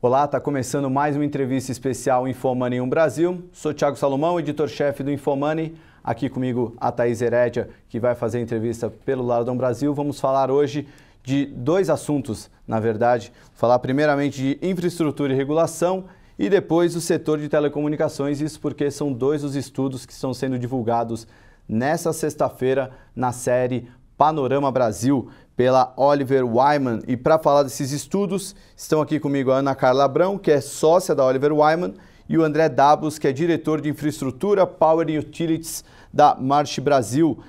Olá, está começando mais uma entrevista especial InfoMoney 1 Brasil. Sou Thiago Salomão, editor-chefe do InfoMoney. Aqui comigo a Thaís Herédia, que vai fazer a entrevista pelo Lardão Brasil. Vamos falar hoje de dois assuntos, na verdade. Falar primeiramente de infraestrutura e regulação e depois do setor de telecomunicações. Isso porque são dois os estudos que estão sendo divulgados nesta sexta-feira na série Panorama Brasil, pela Oliver Wyman. E para falar desses estudos, estão aqui comigo a Ana Carla Abrão, que é sócia da Oliver Wyman, e o André Dabos, que é diretor de infraestrutura, Power and Utilities da March Brasil.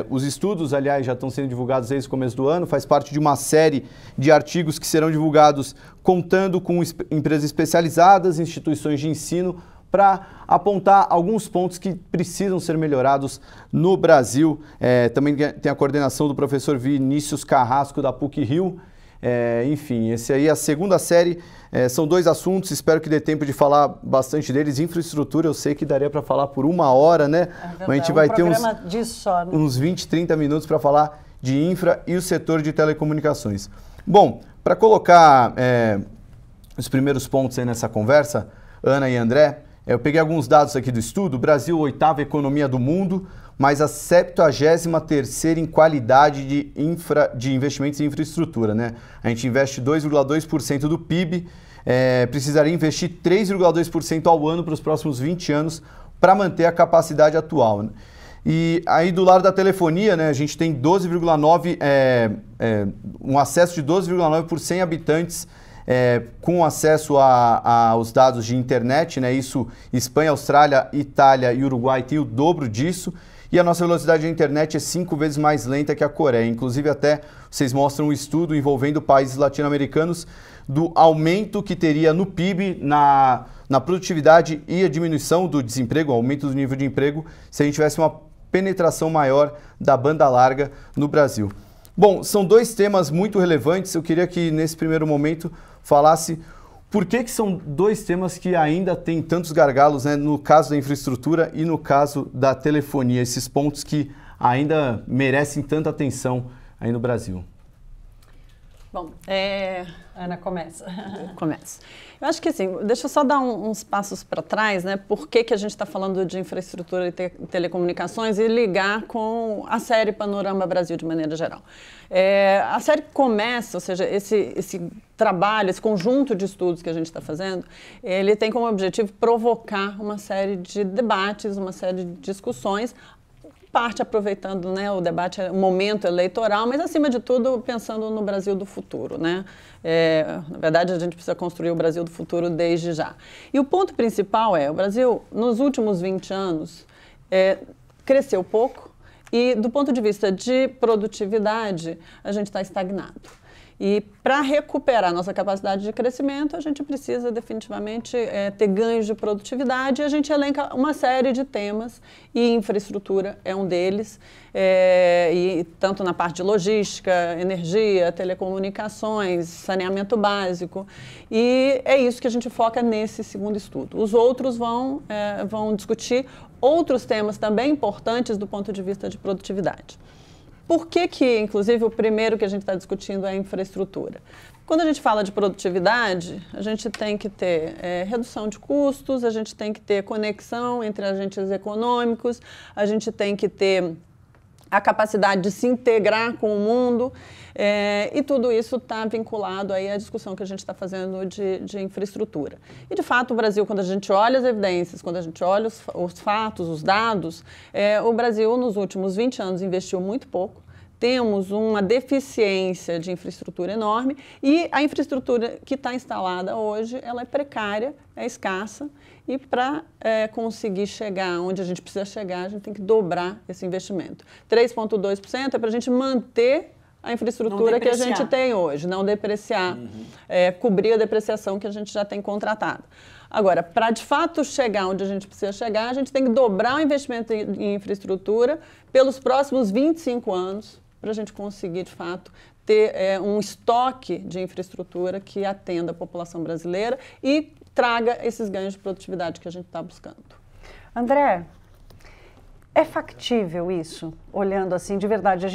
Os estudos, aliás, já estão sendo divulgados desde o começo do ano, faz parte de uma série de artigos que serão divulgados contando com empresas especializadas, instituições de ensino, para apontar alguns pontos que precisam ser melhorados no Brasil. Também tem a coordenação do professor Vinícius Carrasco, da PUC-Rio. Enfim, esse aí é a segunda série. São dois assuntos, espero que dê tempo de falar bastante deles. Infraestrutura, eu sei que daria para falar por uma hora, né? Mas a gente vai ter uns 20, 30 minutos para falar de infra e o setor de telecomunicações. Bom, para colocar os primeiros pontos aí nessa conversa, Ana e André, eu peguei alguns dados aqui do estudo. O Brasil, 8ª economia do mundo, mas a 73ª em qualidade de investimentos em infraestrutura, né? A gente investe 2,2% do PIB, precisaria investir 3,2% ao ano para os próximos 20 anos para manter a capacidade atual, né? E aí do lado da telefonia, né, a gente tem 12,9, um acesso de 12,9 por 100 habitantes com acesso aos dados de internet, né? Isso, Espanha, Austrália, Itália e Uruguai tem o dobro disso. E a nossa velocidade de internet é 5 vezes mais lenta que a Coreia. Inclusive, até vocês mostram um estudo envolvendo países latino-americanos do aumento que teria no PIB, na produtividade e a diminuição do desemprego, o aumento do nível de emprego, se a gente tivesse uma penetração maior da banda larga no Brasil. Bom, são dois temas muito relevantes. Eu queria que, nesse primeiro momento, falasse por que são dois temas que ainda têm tantos gargalos, né, no caso da infraestrutura e no caso da telefonia, esses pontos que ainda merecem tanta atenção aí no Brasil. Bom, Ana, começa. Começa. Eu acho que assim, deixa eu só dar uns passos para trás, né? Por que a gente está falando de infraestrutura e telecomunicações e ligar com a série Panorama Brasil de maneira geral. A série começa, ou seja, esse trabalho, esse conjunto de estudos que a gente está fazendo, ele tem como objetivo provocar uma série de debates, uma série de discussões, parte aproveitando, né, o debate, o momento eleitoral, mas acima de tudo pensando no Brasil do futuro, né? Na verdade, a gente precisa construir o Brasil do futuro desde já. E o ponto principal o Brasil, nos últimos 20 anos, cresceu pouco e, do ponto de vista de produtividade, a gente está estagnado. E para recuperar nossa capacidade de crescimento, a gente precisa definitivamente ter ganhos de produtividade, e a gente elenca uma série de temas, e infraestrutura é um deles, e tanto na parte de logística, energia, telecomunicações, saneamento básico, e é isso que a gente foca nesse segundo estudo. Os outros vão discutir outros temas também importantes do ponto de vista de produtividade. Por que, inclusive, o primeiro que a gente está discutindo é a infraestrutura? Quando a gente fala de produtividade, a gente tem que ter redução de custos, a gente tem que ter conexão entre agentes econômicos, a gente tem que ter a capacidade de se integrar com o mundo, e tudo isso está vinculado aí à discussão que a gente está fazendo de infraestrutura. E, de fato, o Brasil, quando a gente olha as evidências, quando a gente olha os fatos, os dados, o Brasil, nos últimos 20 anos, investiu muito pouco. Temos uma deficiência de infraestrutura enorme, e a infraestrutura que está instalada hoje, ela é precária, é escassa, e para conseguir chegar onde a gente precisa chegar, a gente tem que dobrar esse investimento. 3,2% é para a gente manter a infraestrutura que a gente tem hoje, não depreciar, cobrir a depreciação que a gente já tem contratado. Agora, para de fato chegar onde a gente precisa chegar, a gente tem que dobrar o investimento em infraestrutura pelos próximos 25 anos, para a gente conseguir, de fato, ter um estoque de infraestrutura que atenda a população brasileira e traga esses ganhos de produtividade que a gente está buscando. André, É factível isso, olhando assim, de verdade?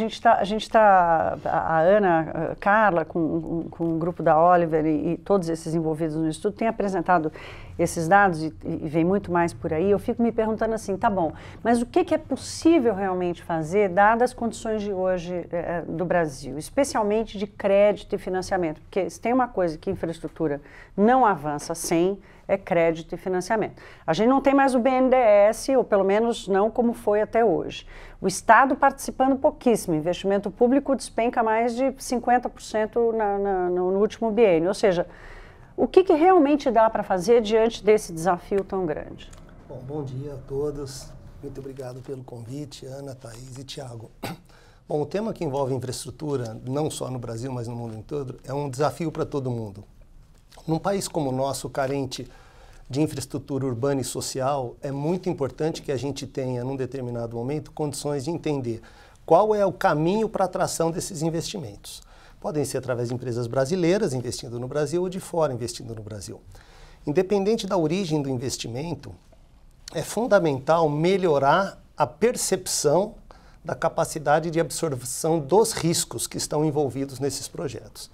A Ana, a Carla, com o grupo da Oliver e todos esses envolvidos no estudo, têm apresentado esses dados e vem muito mais por aí. Eu fico me perguntando assim, tá bom, mas o que é possível realmente fazer, dadas as condições de hoje do Brasil, especialmente de crédito e financiamento? Porque se tem uma coisa que infraestrutura não avança sem, é crédito e financiamento. A gente não tem mais o BNDES, ou pelo menos não como foi até hoje. O Estado participando pouquíssimo, investimento público despenca mais de 50% no último biênio. Ou seja, o que realmente dá para fazer diante desse desafio tão grande? Bom dia a todos. Muito obrigado pelo convite, Ana, Thaís e Tiago. Bom, o tema que envolve infraestrutura, não só no Brasil, mas no mundo todo, é um desafio para todo mundo. Num país como o nosso, carente de infraestrutura urbana e social, é muito importante que a gente tenha, num determinado momento, condições de entender qual é o caminho para a atração desses investimentos. Podem ser através de empresas brasileiras investindo no Brasil ou de fora investindo no Brasil. Independente da origem do investimento, é fundamental melhorar a percepção da capacidade de absorção dos riscos que estão envolvidos nesses projetos.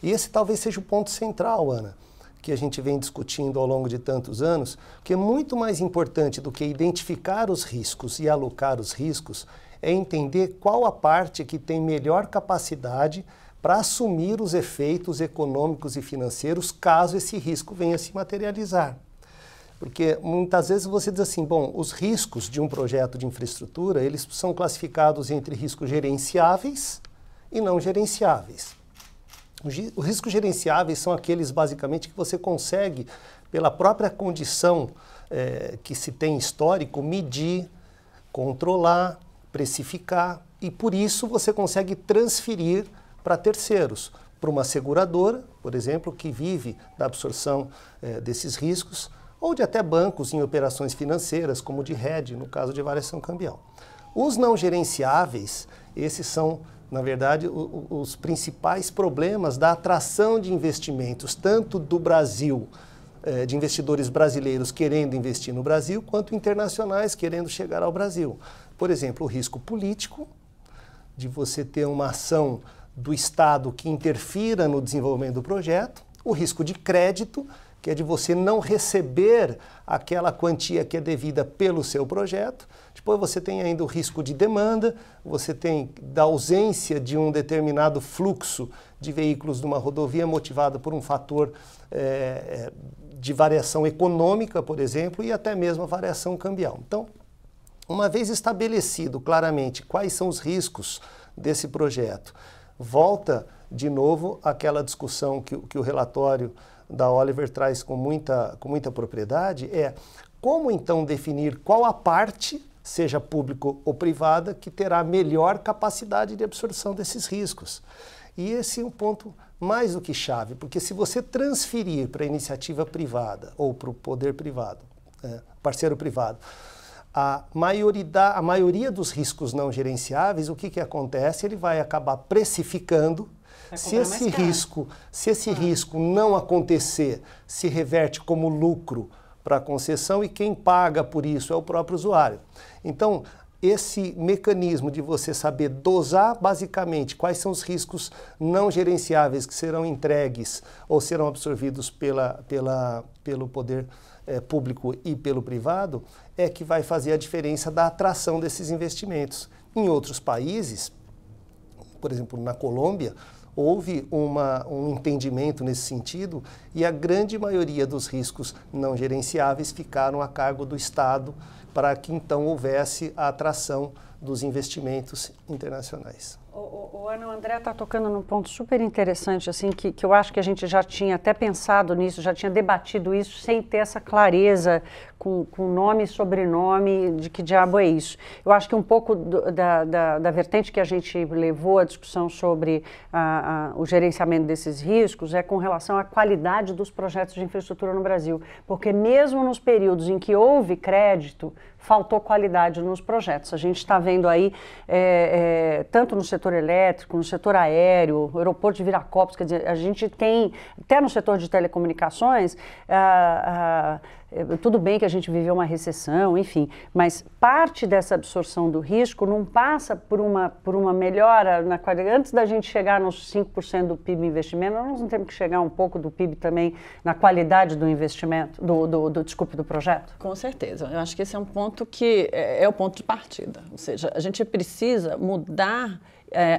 E esse talvez seja o ponto central, Ana, que a gente vem discutindo ao longo de tantos anos, que é muito mais importante do que identificar os riscos e alocar os riscos, é entender qual a parte que tem melhor capacidade para assumir os efeitos econômicos e financeiros caso esse risco venha a se materializar. Porque muitas vezes você diz assim, bom, os riscos de um projeto de infraestrutura, eles são classificados entre riscos gerenciáveis e não gerenciáveis. Os riscos gerenciáveis são aqueles, basicamente, que você consegue, pela própria condição que se tem histórico, medir, controlar, precificar, e por isso você consegue transferir para terceiros, para uma seguradora, por exemplo, que vive da absorção desses riscos, ou de até bancos em operações financeiras, como de hedge, no caso de variação cambial. Os não gerenciáveis, esses são, na verdade, os principais problemas da atração de investimentos, tanto do Brasil, de investidores brasileiros querendo investir no Brasil, quanto internacionais querendo chegar ao Brasil. Por exemplo, o risco político, de você ter uma ação do Estado que interfira no desenvolvimento do projeto, o risco de crédito, que é de você não receber aquela quantia que é devida pelo seu projeto. Depois você tem ainda o risco de demanda, você tem da ausência de um determinado fluxo de veículos numa rodovia motivado por um fator de variação econômica, por exemplo, e até mesmo a variação cambial. Então, uma vez estabelecido claramente quais são os riscos desse projeto, volta de novo àquela discussão que o relatório da Oliver traz com muita propriedade, como então definir qual a parte, seja público ou privada, que terá melhor capacidade de absorção desses riscos. E esse é um ponto mais do que chave, porque se você transferir para a iniciativa privada ou para o poder privado, parceiro privado, a maioria dos riscos não gerenciáveis, o que acontece? Ele vai acabar precificando. Se esse risco não acontecer, se reverte como lucro para a concessão e quem paga por isso é o próprio usuário. Então, esse mecanismo de você saber dosar basicamente quais são os riscos não gerenciáveis que serão entregues ou serão absorvidos pelo poder público e pelo privado é que vai fazer a diferença da atração desses investimentos. Em outros países, por exemplo, na Colômbia, houve um entendimento nesse sentido e a grande maioria dos riscos não gerenciáveis ficaram a cargo do Estado para que então houvesse a atração dos investimentos internacionais. Ana, o André está tocando num ponto super interessante, assim, que eu acho que a gente já tinha até pensado nisso, já tinha debatido isso sem ter essa clareza com nome e sobrenome de que diabo é isso. Eu acho que um pouco da vertente que a gente levou a discussão sobre o gerenciamento desses riscos é com relação à qualidade dos projetos de infraestrutura no Brasil, porque mesmo nos períodos em que houve crédito, faltou qualidade nos projetos. A gente está vendo aí, tanto no setor elétrico, no setor aéreo, o aeroporto de Viracopos, quer dizer, a gente tem, até no setor de telecomunicações, tudo bem que a gente viveu uma recessão, enfim, mas parte dessa absorção do risco não passa por uma melhora na qualidade. Antes da gente chegar nos 5% do PIB investimento, nós não temos que chegar um pouco do PIB também na qualidade do investimento, do projeto? Com certeza. Eu acho que esse é um ponto que é o ponto de partida. Ou seja, a gente precisa mudar,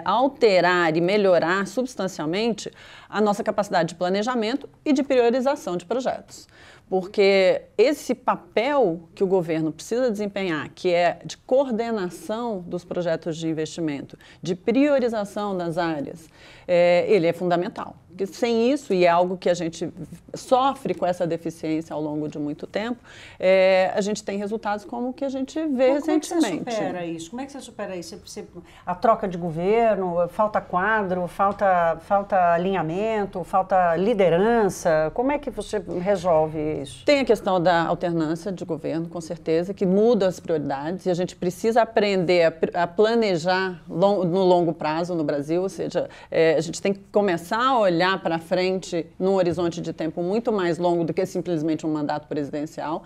alterar e melhorar substancialmente a nossa capacidade de planejamento e de priorização de projetos. Porque esse papel que o governo precisa desempenhar, que é de coordenação dos projetos de investimento, de priorização das áreas, ele é fundamental. Porque sem isso, e é algo que a gente sofre com essa deficiência ao longo de muito tempo, a gente tem resultados como o que a gente vê recentemente. Como é que você supera isso? Como é que você supera isso? A troca de governo, falta quadro, falta alinhamento, falta liderança? Como é que você resolve isso? Tem a questão da alternância de governo, com certeza, que muda as prioridades e a gente precisa aprender a planejar no longo prazo no Brasil, ou seja, a gente tem que começar a olhar para frente num horizonte de tempo muito mais longo do que simplesmente um mandato presidencial.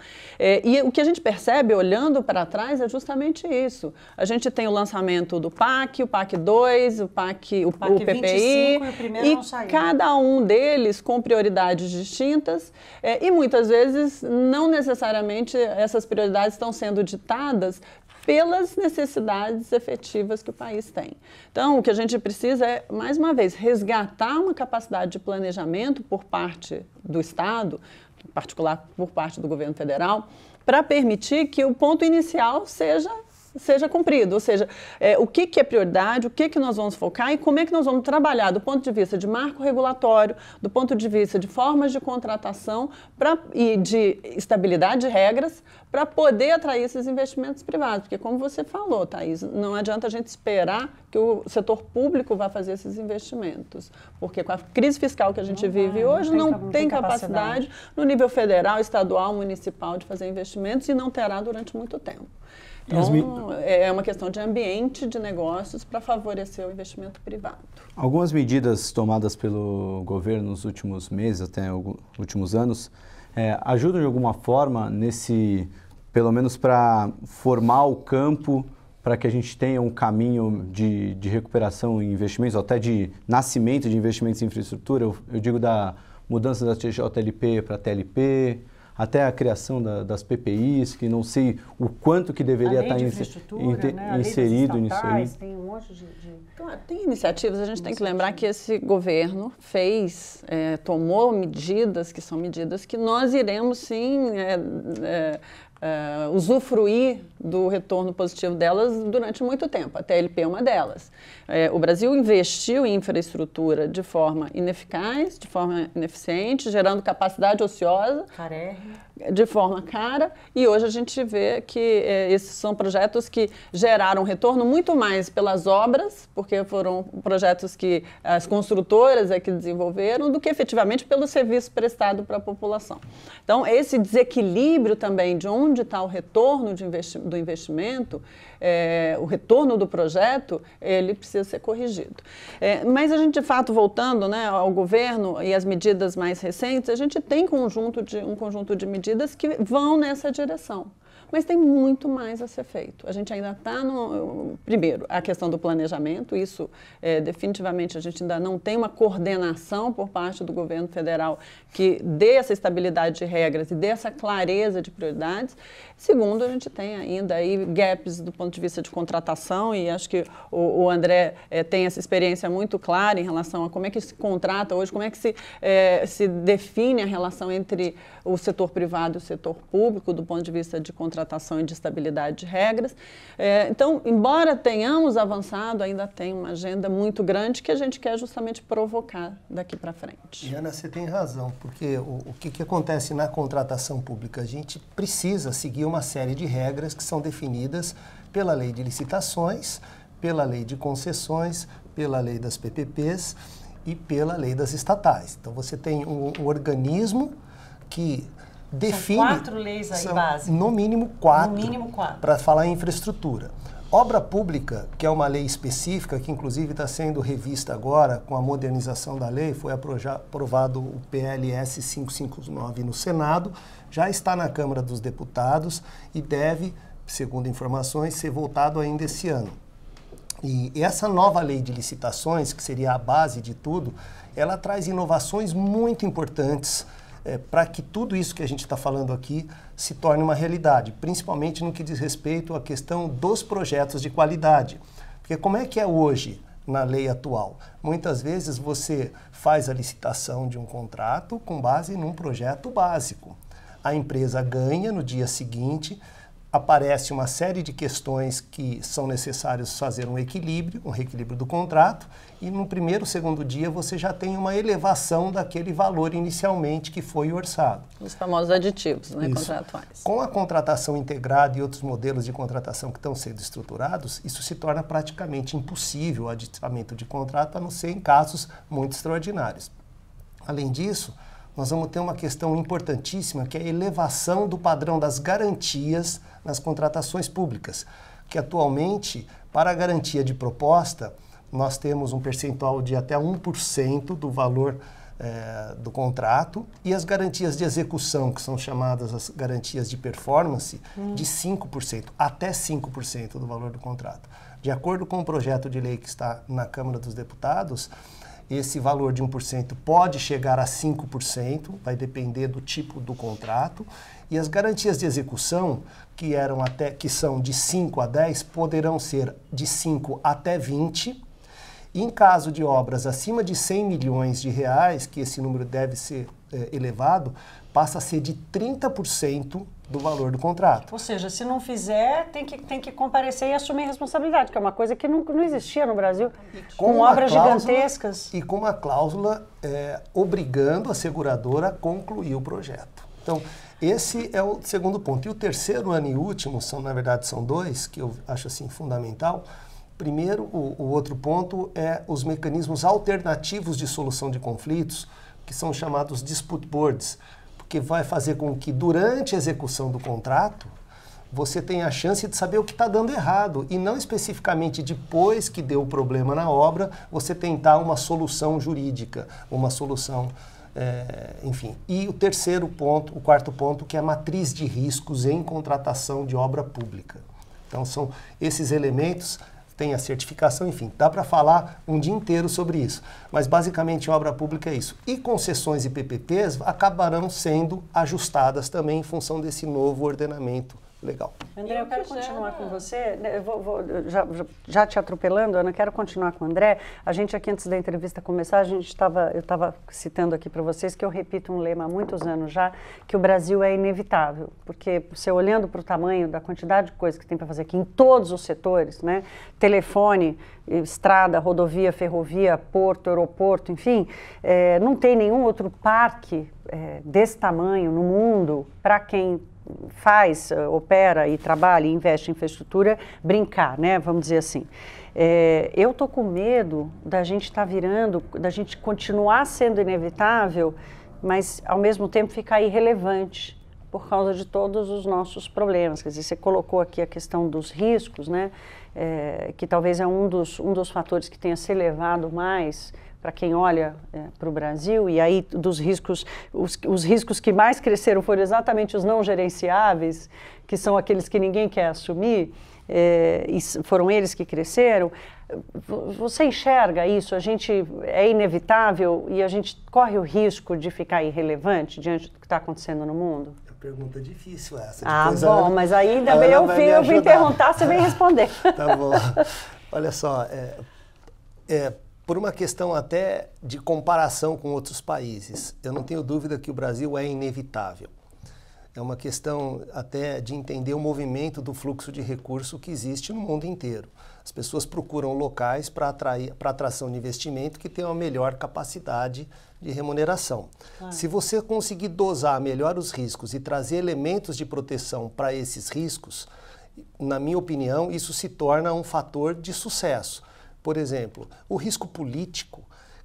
E o que a gente percebe olhando para trás é justamente isso. A gente tem o lançamento do PAC, o PAC 2, o PPI, 25, e o primeiro não saiu. Cada um deles com prioridades distintas e muitas vezes não necessariamente essas prioridades estão sendo ditadas pelas necessidades efetivas que o país tem. Então, o que a gente precisa é, mais uma vez, resgatar uma capacidade de planejamento por parte do Estado, em particular por parte do governo federal, para permitir que o ponto inicial seja cumprido, ou seja, o que é prioridade, o que nós vamos focar e como é que nós vamos trabalhar do ponto de vista de marco regulatório, do ponto de vista de formas de contratação e de estabilidade de regras para poder atrair esses investimentos privados, porque como você falou, Thaís, não adianta a gente esperar que o setor público vá fazer esses investimentos, porque com a crise fiscal que a gente vive hoje, não tem capacidade no nível federal, estadual, municipal de fazer investimentos e não terá durante muito tempo. Então, é uma questão de ambiente de negócios para favorecer o investimento privado. Algumas medidas tomadas pelo governo nos últimos meses, até últimos anos, ajudam de alguma forma pelo menos para formar o campo para que a gente tenha um caminho de recuperação em investimentos, ou até de nascimento de investimentos em infraestrutura. Eu digo da mudança da TJLP para TLP, até a criação das PPIs, que não sei o quanto que deveria estar inserido nisso aí. Tem um monte de... Claro, tem iniciativas, a gente tem que lembrar que esse governo tomou medidas que são medidas que nós iremos sim usufruir do retorno positivo delas durante muito tempo. A TLP é uma delas. O Brasil investiu em infraestrutura de forma ineficaz, de forma ineficiente, gerando capacidade ociosa, de forma cara, e hoje a gente vê que esses são projetos que geraram retorno muito mais pelas obras, porque foram projetos que as construtoras que desenvolveram, do que efetivamente pelo serviço prestado para a população. Então, esse desequilíbrio também de onde está o retorno do investimento, o retorno do projeto, ele precisa ser corrigido. Mas a gente, de fato, voltando ao governo e as medidas mais recentes, a gente tem um conjunto de medidas que vão nessa direção. Mas tem muito mais a ser feito. A gente ainda está primeiro, a questão do planejamento, isso definitivamente a gente ainda não tem uma coordenação por parte do governo federal que dê essa estabilidade de regras e dê essa clareza de prioridades. Segundo, a gente tem ainda aí gaps do ponto de vista de contratação, e acho que o André tem essa experiência muito clara em relação a como é que se contrata hoje, como é que se define a relação entre o setor privado e o setor público do ponto de vista de contratação e de estabilidade de regras. Então, embora tenhamos avançado, ainda tem uma agenda muito grande que a gente quer justamente provocar daqui para frente. E, Ana, você tem razão, porque o que acontece na contratação pública? A gente precisa seguir uma série de regras que são definidas pela lei de licitações, pela lei de concessões, pela lei das PPPs e pela lei das estatais. Então, você tem um organismo que define... São 4 leis aí básicas. No mínimo 4. Para falar em infraestrutura. Obra pública, que é uma lei específica, que inclusive está sendo revista agora com a modernização da lei, foi aprovado o PLS 559 no Senado, já está na Câmara dos Deputados e deve, segundo informações, ser votado ainda esse ano. E essa nova lei de licitações, que seria a base de tudo, ela traz inovações muito importantes para que tudo isso que a gente está falando aqui se torne uma realidade, principalmente no que diz respeito à questão dos projetos de qualidade. Porque como é que é hoje na lei atual? Muitas vezes você faz a licitação de um contrato com base num projeto básico. A empresa ganha no dia seguinte, aparece uma série de questões que são necessários fazer um reequilíbrio do contrato, e no primeiro, segundo dia você já tem uma elevação daquele valor inicialmente que foi orçado. Os famosos aditivos, né, contratuais. Com a contratação integrada e outros modelos de contratação que estão sendo estruturados, isso se torna praticamente impossível o aditamento de contrato, a não ser em casos muito extraordinários. Além disso, nós vamos ter uma questão importantíssima, que é a elevação do padrão das garantias nas contratações públicas, que atualmente, para a garantia de proposta, nós temos um percentual de até 1% do valor do contrato, e as garantias de execução, que são chamadas as garantias de performance, de 5%, até 5% do valor do contrato. De acordo com o projeto de lei que está na Câmara dos Deputados, esse valor de 1% pode chegar a 5%, vai depender do tipo do contrato, e as garantias de execução, que são de 5 a 10, poderão ser de 5 até 20. E em caso de obras acima de 100 milhões de reais, que esse número deve ser elevado, passa a ser de 30% do valor do contrato. Ou seja, se não fizer, tem que comparecer e assumir a responsabilidade, que é uma coisa que não existia no Brasil, com obras gigantescas. E com uma cláusula obrigando a seguradora a concluir o projeto. Então, esse é o segundo ponto. E o terceiro ano e último, na verdade são dois, que eu acho assim fundamental. Primeiro, o outro ponto é os mecanismos alternativos de solução de conflitos, que são chamados dispute boards, porque vai fazer com que durante a execução do contrato você tenha a chance de saber o que está dando errado e não especificamente depois que deu o problema na obra, você tentar uma solução jurídica, uma solução, enfim. E o terceiro ponto, o quarto ponto, que é a matriz de riscos em contratação de obra pública. Então são esses elementos. Tem a certificação, enfim, dá para falar um dia inteiro sobre isso. Mas basicamente a obra pública é isso. E concessões e PPPs acabarão sendo ajustadas também em função desse novo ordenamento legal. André, eu quero continuar com você. Eu já te atropelando, Ana, quero continuar com o André. A gente aqui, antes da entrevista começar, eu estava citando aqui para vocês que eu repito um lema há muitos anos já, que o Brasil é inevitável. Porque você olhando para o tamanho da quantidade de coisas que tem para fazer aqui em todos os setores, né? Telefone, estrada, rodovia, ferrovia, porto, aeroporto, enfim, não tem nenhum outro parque desse tamanho no mundo para quem faz, opera e trabalha e investe em infraestrutura, brincar, né? Vamos dizer assim. Eu tô com medo da gente estar da gente continuar sendo inevitável, mas ao mesmo tempo ficar irrelevante por causa de todos os nossos problemas. Quer dizer, você colocou aqui a questão dos riscos, né? Que talvez é um dos fatores que tenha se elevado mais para quem olha para o Brasil, e aí dos riscos, os riscos que mais cresceram foram exatamente os não gerenciáveis, que são aqueles que ninguém quer assumir, e foram eles que cresceram. Você enxerga isso? A gente é inevitável e a gente corre o risco de ficar irrelevante diante do que está acontecendo no mundo? Pergunta difícil essa. Bom, mas aí ainda bem eu vim perguntar, você vem responder. Tá bom. Olha só, por uma questão até de comparação com outros países, eu não tenho dúvida que o Brasil é inevitável. É uma questão até de entender o movimento do fluxo de recurso que existe no mundo inteiro. As pessoas procuram locais para atração de investimento que tenham a melhor capacidade de remuneração. Se você conseguir dosar melhor os riscos e trazer elementos de proteção para esses riscos, na minha opinião, isso se torna um fator de sucesso. Por exemplo, o risco político,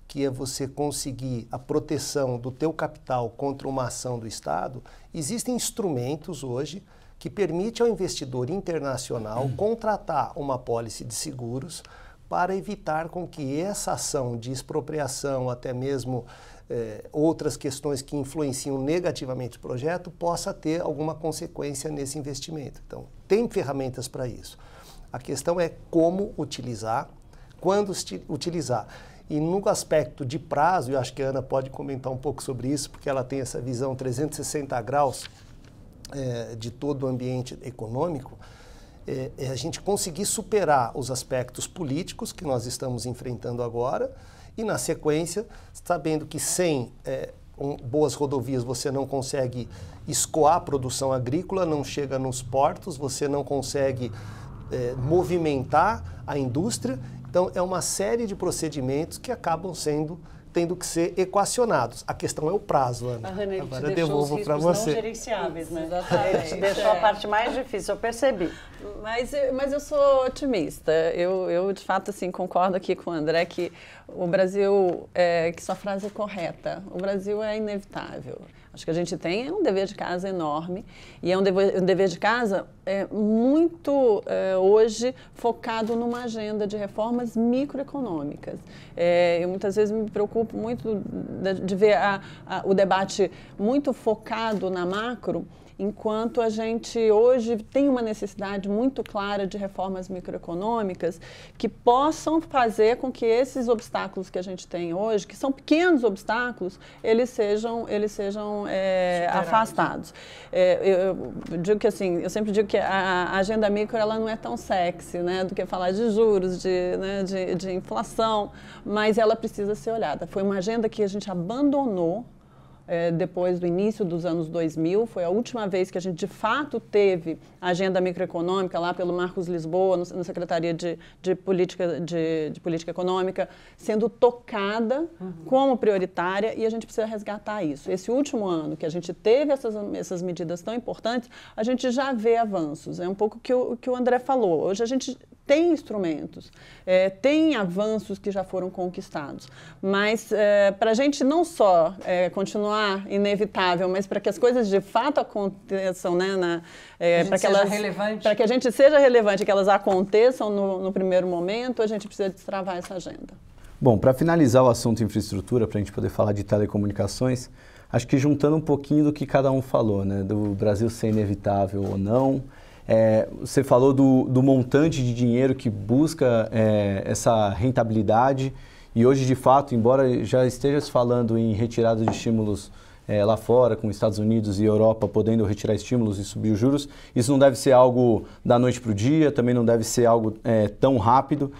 que é você conseguir a proteção do teu capital contra uma ação do Estado, existem instrumentos hoje que permite ao investidor internacional contratar uma apólice de seguros para evitar com que essa ação de expropriação, até mesmo outras questões que influenciam negativamente o projeto, possa ter alguma consequência nesse investimento. Então, tem ferramentas para isso. A questão é como utilizar, quando utilizar. E no aspecto de prazo, eu acho que a Ana pode comentar um pouco sobre isso, porque ela tem essa visão 360 graus de todo o ambiente econômico, a gente conseguir superar os aspectos políticos que nós estamos enfrentando agora e, na sequência, sabendo que sem boas rodovias você não consegue escoar a produção agrícola, não chega nos portos, você não consegue movimentar a indústria. Então, é uma série de procedimentos que acabam tendo que ser equacionados. A questão é o prazo, Ana. Agora eu devolvo para você. Não gerenciáveis, né? Exatamente. Deixou a parte mais difícil, eu percebi. Mas eu sou otimista. Eu de fato, assim, concordo aqui com o André que o Brasil, que sua frase é correta, o Brasil é inevitável. Acho que a gente tem um dever de casa enorme e é um dever de casa muito hoje focado numa agenda de reformas microeconômicas. Eu muitas vezes me preocupo muito de ver o debate muito focado na macro, enquanto a gente hoje tem uma necessidade muito clara de reformas microeconômicas que possam fazer com que esses obstáculos que a gente tem hoje, que são pequenos obstáculos, eles sejam afastados. Eu digo que assim, eu sempre digo que a agenda micro ela não é tão sexy, né, do que falar de juros, de inflação, mas ela precisa ser olhada. Foi uma agenda que a gente abandonou depois do início dos anos 2000, foi a última vez que a gente de fato teve a agenda microeconômica lá pelo Marcos Lisboa, na Secretaria de Política Econômica, sendo tocada como prioritária e a gente precisa resgatar isso. Esse último ano que a gente teve essas medidas tão importantes, a gente já vê avanços. É um pouco o que o André falou. Hoje a gente tem instrumentos, tem avanços que já foram conquistados, mas para a gente não só continuar inevitável, mas para que as coisas de fato aconteçam, né, para que a gente seja relevante, que elas aconteçam no primeiro momento, a gente precisa destravar essa agenda. Bom, para finalizar o assunto infraestrutura, para a gente poder falar de telecomunicações, acho que juntando um pouquinho do que cada um falou, né, do Brasil ser inevitável ou não. Você falou do montante de dinheiro que busca essa rentabilidade e hoje, de fato, embora já esteja se falando em retirada de estímulos lá fora, com Estados Unidos e Europa podendo retirar estímulos e subir os juros, isso não deve ser algo da noite para o dia, também não deve ser algo tão rápido.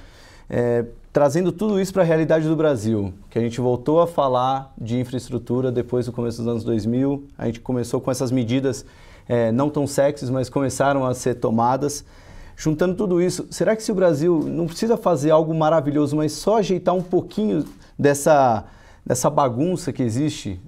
Trazendo tudo isso para a realidade do Brasil, que a gente voltou a falar de infraestrutura depois do começo dos anos 2000, a gente começou com essas medidas não tão sexys, mas começaram a ser tomadas. Juntando tudo isso, será que se o Brasil não precisa fazer algo maravilhoso, mas só ajeitar um pouquinho dessa bagunça que existe,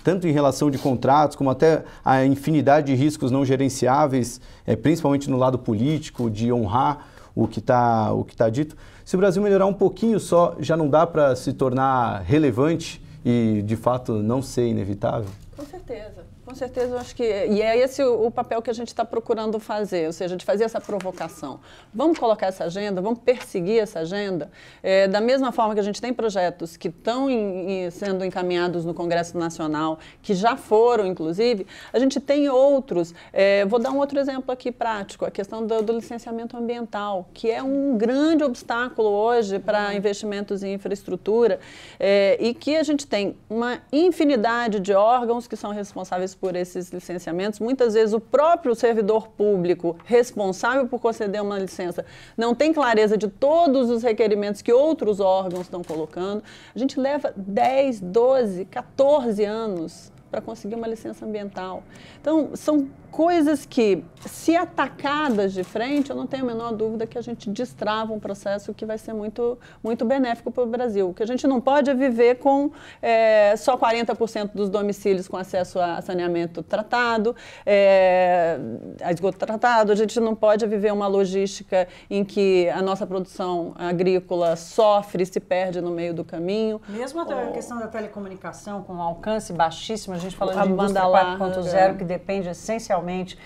tanto em relação de contratos, como até a infinidade de riscos não gerenciáveis, principalmente no lado político, de honrar o que tá dito? Se o Brasil melhorar um pouquinho só, já não dá para se tornar relevante e, de fato, não ser inevitável? Com certeza. Com certeza, eu acho que... E é esse o papel que a gente está procurando fazer, ou seja, de fazer essa provocação. Vamos colocar essa agenda, vamos perseguir essa agenda. Da mesma forma que a gente tem projetos que estão sendo encaminhados no Congresso Nacional, que já foram, inclusive, a gente tem outros. Vou dar um outro exemplo aqui prático, a questão do licenciamento ambiental, que é um grande obstáculo hoje para investimentos em infraestrutura e que a gente tem uma infinidade de órgãos que são responsáveis por esses licenciamentos. Muitas vezes o próprio servidor público responsável por conceder uma licença não tem clareza de todos os requerimentos que outros órgãos estão colocando. A gente leva 10, 12, 14 anos para conseguir uma licença ambiental. Então, são coisas que, se atacadas de frente, eu não tenho a menor dúvida que a gente destrava um processo que vai ser muito, muito benéfico para o Brasil. O que a gente não pode é viver com só 40% dos domicílios com acesso a saneamento tratado, a esgoto tratado. A gente não pode viver uma logística em que a nossa produção agrícola sofre e se perde no meio do caminho. Mesmo a questão da telecomunicação com alcance baixíssimo, a gente falando de indústria 4.0, que depende essencialmente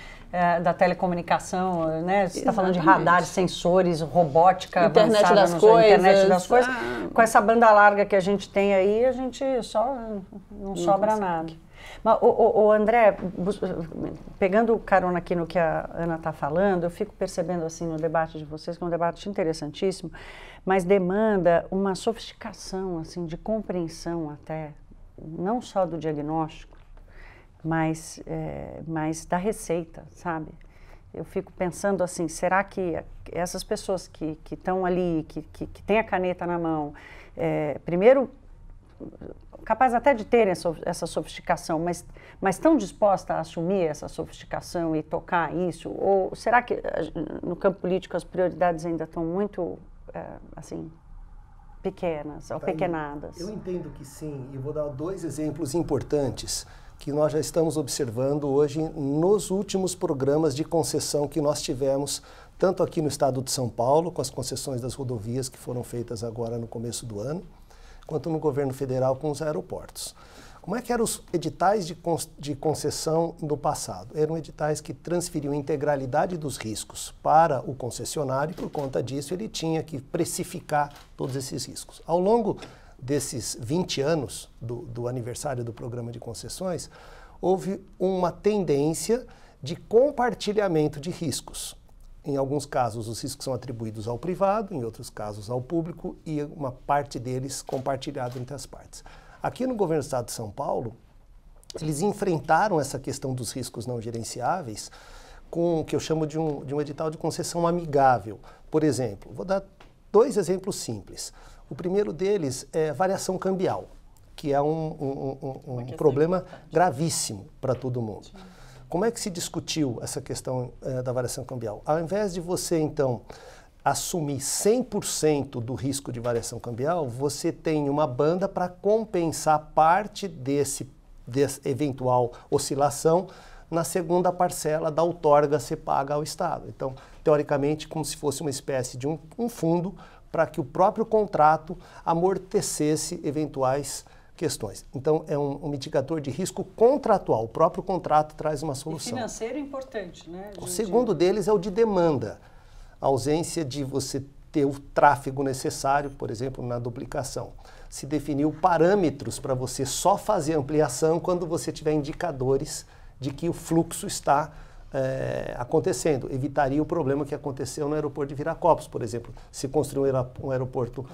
da telecomunicação, né? Você está falando de radares, sensores, robótica internet avançada, das coisas. Internet das coisas. Com essa banda larga que a gente tem aí, a gente só não sobra nada. Mas, o André, pegando carona aqui no que a Ana está falando, eu fico percebendo assim no debate de vocês, que é um debate interessantíssimo, mas demanda uma sofisticação assim, de compreensão até, não só do diagnóstico, mas da receita, sabe? Eu fico pensando assim, será que essas pessoas que estão ali, que têm a caneta na mão, primeiro, capaz até de terem essa sofisticação, mas estão dispostas a assumir essa sofisticação e tocar isso? Ou será que no campo político as prioridades ainda estão muito, assim, pequenas, apequenadas? Eu entendo que sim, e vou dar 2 exemplos importantes que nós já estamos observando hoje nos últimos programas de concessão que nós tivemos, tanto aqui no estado de São Paulo, com as concessões das rodovias que foram feitas agora no começo do ano, quanto no governo federal com os aeroportos. Como é que eram os editais de concessão no passado? Eram editais que transferiam a integralidade dos riscos para o concessionário e, por conta disso, ele tinha que precificar todos esses riscos. Ao longo desses 20 anos do aniversário do programa de concessões, houve uma tendência de compartilhamento de riscos. Em alguns casos, os riscos são atribuídos ao privado, em outros casos ao público, e uma parte deles compartilhada entre as partes. Aqui no governo do estado de São Paulo, eles enfrentaram essa questão dos riscos não gerenciáveis com o que eu chamo de um edital de concessão amigável. Por exemplo, vou dar 2 exemplos simples. O primeiro deles é variação cambial, que é um problema gravíssimo para todo mundo. Como é que se discutiu essa questão da variação cambial? Ao invés de você, então, assumir 100% do risco de variação cambial, você tem uma banda para compensar parte dessa eventual oscilação na segunda parcela da outorga a ser paga ao Estado. Então, teoricamente, como se fosse uma espécie de um fundo para que o próprio contrato amortecesse eventuais questões. Então, é um mitigador de risco contratual. O próprio contrato traz uma solução. E financeiro importante, né? O segundo deles é o de demanda. A ausência de você ter o tráfego necessário, por exemplo, na duplicação. Se definiu parâmetros para você só fazer ampliação quando você tiver indicadores de que o fluxo está acontecendo. Evitaria o problema que aconteceu no aeroporto de Viracopos, por exemplo. Se construiu um aeroporto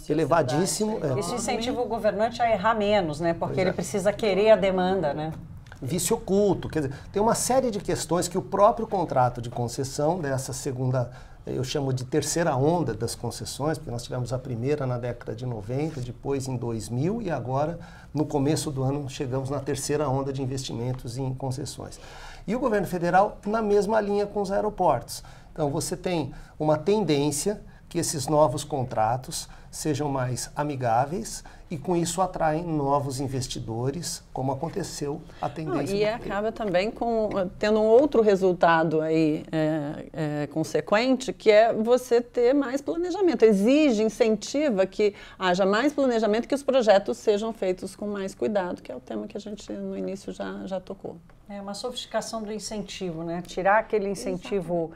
elevadíssimo. Isso incentiva o governante a errar menos, né? Porque ele precisa querer a demanda, né? Vício oculto, quer dizer, tem uma série de questões que o próprio contrato de concessão dessa segunda, eu chamo de terceira onda das concessões, porque nós tivemos a primeira na década de 90, depois em 2000 e agora, no começo do ano, chegamos na terceira onda de investimentos em concessões. E o governo federal na mesma linha com os aeroportos. Então, você tem uma tendência que esses novos contratos sejam mais amigáveis e com isso atraem novos investidores, como aconteceu a tendência. E acaba também tendo um outro resultado aí consequente, que é você ter mais planejamento. Exige, incentiva que haja mais planejamento, que os projetos sejam feitos com mais cuidado, que é o tema que a gente no início já tocou. É uma sofisticação do incentivo, né? Tirar aquele incentivo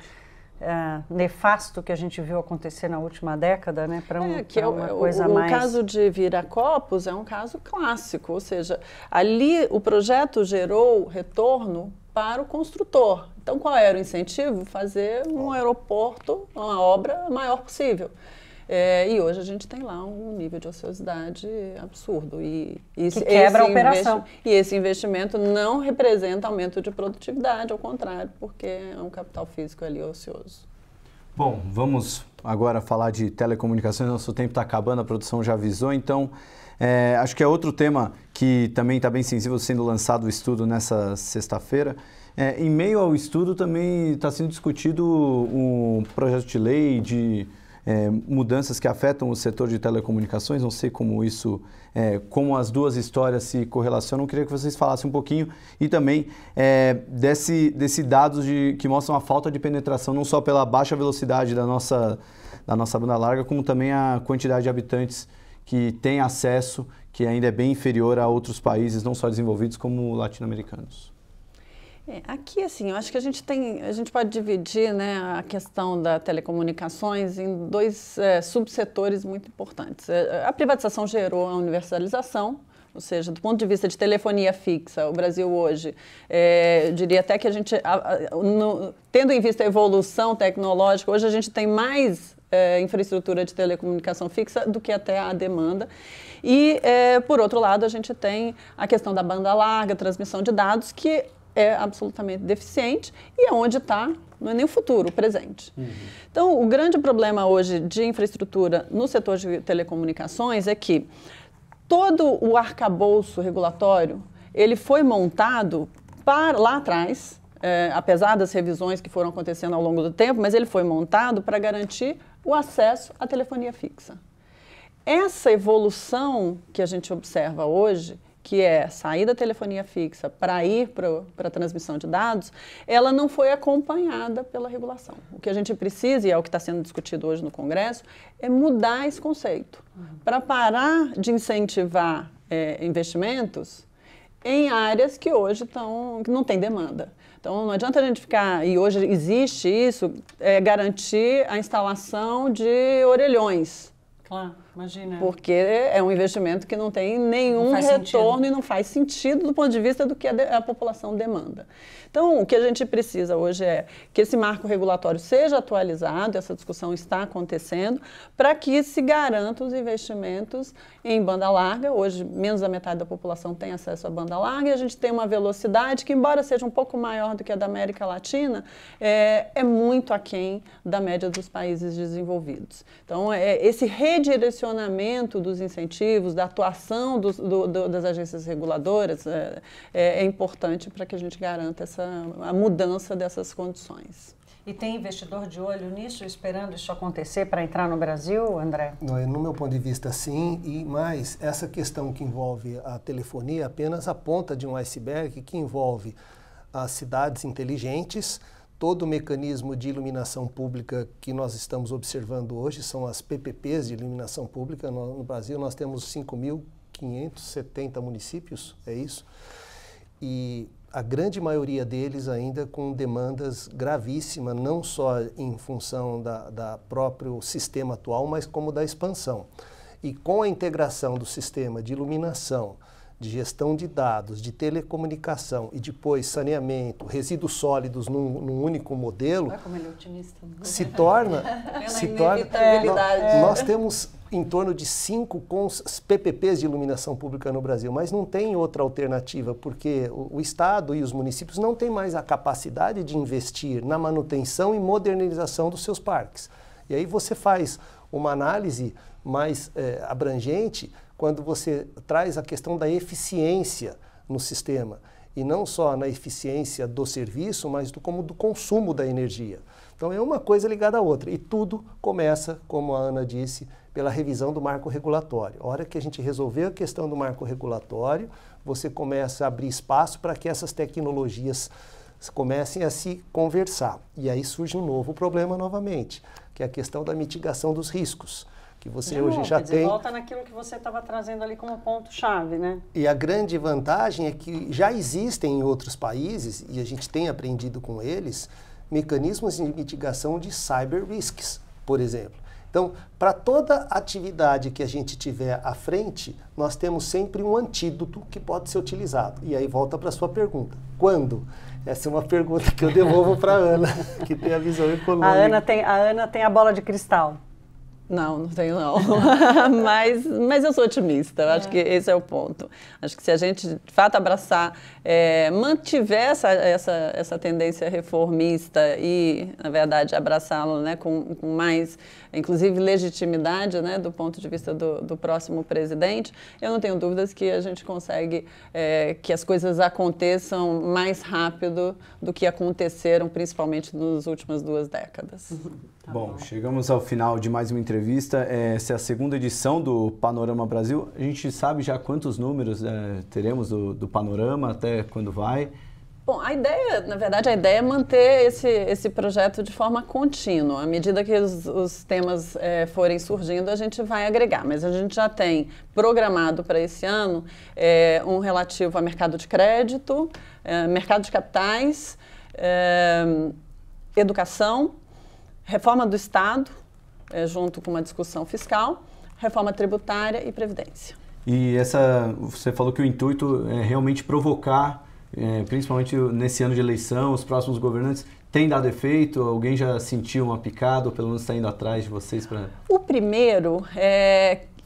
nefasto que a gente viu acontecer na última década, né, para uma coisa mais... O caso de Viracopos é um caso clássico, ou seja, ali o projeto gerou retorno para o construtor. Então, qual era o incentivo? Fazer um aeroporto, uma obra maior possível. E hoje a gente tem lá um nível de ociosidade absurdo. Que quebra a operação. E esse investimento não representa aumento de produtividade, ao contrário, porque é um capital físico ali ocioso. Bom, vamos agora falar de telecomunicações. Nosso tempo está acabando, a produção já avisou, então acho que é outro tema que também está bem sensível, sendo lançado o estudo nessa sexta-feira. Em meio ao estudo também está sendo discutido um projeto de lei de mudanças que afetam o setor de telecomunicações. Não sei como isso, como as duas histórias se correlacionam. Eu queria que vocês falassem um pouquinho e também desse dados que mostram a falta de penetração, não só pela baixa velocidade da nossa banda larga, como também a quantidade de habitantes que têm acesso, que ainda é bem inferior a outros países, não só desenvolvidos como latino-americanos? Aqui, assim, eu acho que a gente pode dividir, né, a questão das telecomunicações em dois subsetores muito importantes. A privatização gerou a universalização, ou seja, do ponto de vista de telefonia fixa, o Brasil hoje, eu diria até que a gente, tendo em vista a evolução tecnológica, hoje a gente tem mais infraestrutura de telecomunicação fixa do que até a demanda. E, por outro lado, a gente tem a questão da banda larga, transmissão de dados, que é absolutamente deficiente e é onde está, não é nem o futuro, o presente. Então, o grande problema hoje de infraestrutura no setor de telecomunicações é que todo o arcabouço regulatório, ele foi montado lá atrás, apesar das revisões que foram acontecendo ao longo do tempo, mas ele foi montado para garantir o acesso à telefonia fixa. Essa evolução que a gente observa hoje, que é sair da telefonia fixa para ir para a transmissão de dados, ela não foi acompanhada pela regulação. O que a gente precisa, e é o que está sendo discutido hoje no Congresso, é mudar esse conceito. Para parar de incentivar investimentos em áreas que hoje que não tem demanda. Então, não adianta a gente ficar, e hoje existe isso, garantir a instalação de orelhões. Claro, imagina. Porque é um investimento que não tem nenhum retorno e não faz sentido do ponto de vista do que a população demanda. Então, o que a gente precisa hoje é que esse marco regulatório seja atualizado, essa discussão está acontecendo, para que se garantam os investimentos em banda larga. Hoje, menos da metade da população tem acesso à banda larga e a gente tem uma velocidade que, embora seja um pouco maior do que a da América Latina, é muito aquém da média dos países desenvolvidos. Então, esse redirecionamento dos incentivos, da atuação das agências reguladoras é importante para que a gente garanta a mudança dessas condições. E tem investidor de olho nisso, esperando isso acontecer para entrar no Brasil, André? No meu ponto de vista, sim, e mais, essa questão que envolve a telefonia é apenas a ponta de um iceberg que envolve as cidades inteligentes, todo o mecanismo de iluminação pública que nós estamos observando hoje são as PPPs de iluminação pública. No Brasil nós temos 5.570 municípios, é isso? E a grande maioria deles ainda com demandas gravíssimas, não só em função da próprio sistema atual, mas como da expansão. E com a integração do sistema de iluminação, de gestão de dados, de telecomunicação e depois saneamento, resíduos sólidos num único modelo, como ele é otimista. se torna nós temos em torno de 5 com os PPPs de iluminação pública no Brasil, mas não tem outra alternativa, porque o Estado e os municípios não têm mais a capacidade de investir na manutenção e modernização dos seus parques. E aí você faz uma análise mais abrangente quando você traz a questão da eficiência no sistema, e não só na eficiência do serviço, mas como do consumo da energia. Então é uma coisa ligada à outra, e tudo começa, como a Ana disse, pela revisão do marco regulatório. A hora que a gente resolver a questão do marco regulatório, você começa a abrir espaço para que essas tecnologias comecem a se conversar. E aí surge um novo problema novamente, que é a questão da mitigação dos riscos. Que você hoje já tem. Volta naquilo que você estava trazendo ali como ponto-chave, né? E a grande vantagem é que já existem em outros países, e a gente tem aprendido com eles, mecanismos de mitigação de cyber risks, por exemplo. Então, para toda atividade que a gente tiver à frente, nós temos sempre um antídoto que pode ser utilizado. E aí volta para a sua pergunta. Quando? Essa é uma pergunta que eu devolvo para a Ana, que tem a visão econômica. A Ana tem a bola de cristal. Não tenho não, mas eu sou otimista, eu acho que esse é o ponto. Acho que se a gente, de fato, abraçar, mantiver essa tendência reformista e, na verdade, abraçá-lo, né, com mais, inclusive, legitimidade, né, do ponto de vista do próximo presidente, eu não tenho dúvidas que a gente consegue que as coisas aconteçam mais rápido do que aconteceram, principalmente nas últimas 2 décadas. Bom, chegamos ao final de mais uma entrevista. Essa é a segunda edição do Panorama Brasil. A gente sabe já quantos números teremos do Panorama, até quando vai? Bom, a ideia, na verdade, a ideia é manter esse projeto de forma contínua. À medida que os temas forem surgindo, a gente vai agregar. Mas a gente já tem programado para esse ano um relativo a mercado de crédito, mercado de capitais, educação, reforma do Estado, junto com uma discussão fiscal, reforma tributária e previdência. E você falou que o intuito é realmente provocar, principalmente nesse ano de eleição, os próximos governantes. Tem dado efeito? Alguém já sentiu uma picada ou pelo menos está indo atrás de vocês para... O primeiro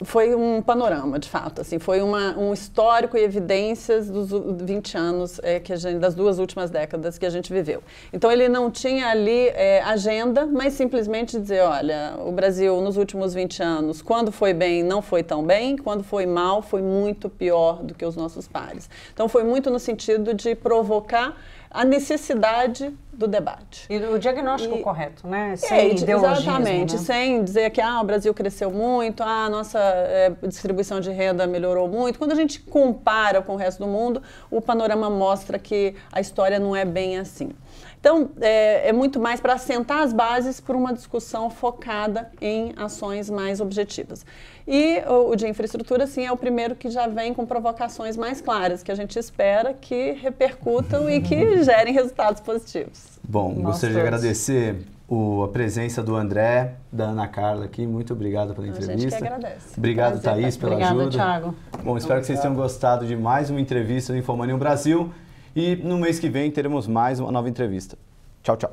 foi um panorama, de fato. Assim, foi um histórico e evidências dos 20 anos, das 2 últimas décadas que a gente viveu. Então, ele não tinha ali agenda, mas simplesmente dizer, olha, o Brasil nos últimos 20 anos, quando foi bem, não foi tão bem, quando foi mal, foi muito pior do que os nossos pares. Então, foi muito no sentido de provocar a necessidade do debate. E o diagnóstico correto, né? Sem ideologismo, exatamente, né? Sem dizer que o Brasil cresceu muito, a nossa distribuição de renda melhorou muito. Quando a gente compara com o resto do mundo, o panorama mostra que a história não é bem assim. Então, é muito mais para assentar as bases para uma discussão focada em ações mais objetivas. E o de infraestrutura, sim, é o primeiro que já vem com provocações mais claras, que a gente espera que repercutam e que gerem resultados positivos. Bom, gostaria de agradecer a presença do André, da Ana Carla aqui. Muito obrigado pela entrevista. A gente que agradece. Obrigado, Thaís, pela ajuda. Obrigada, Thiago. Bom, espero que vocês tenham gostado de mais uma entrevista do Infomania Brasil. E no mês que vem teremos mais uma nova entrevista. Tchau, tchau.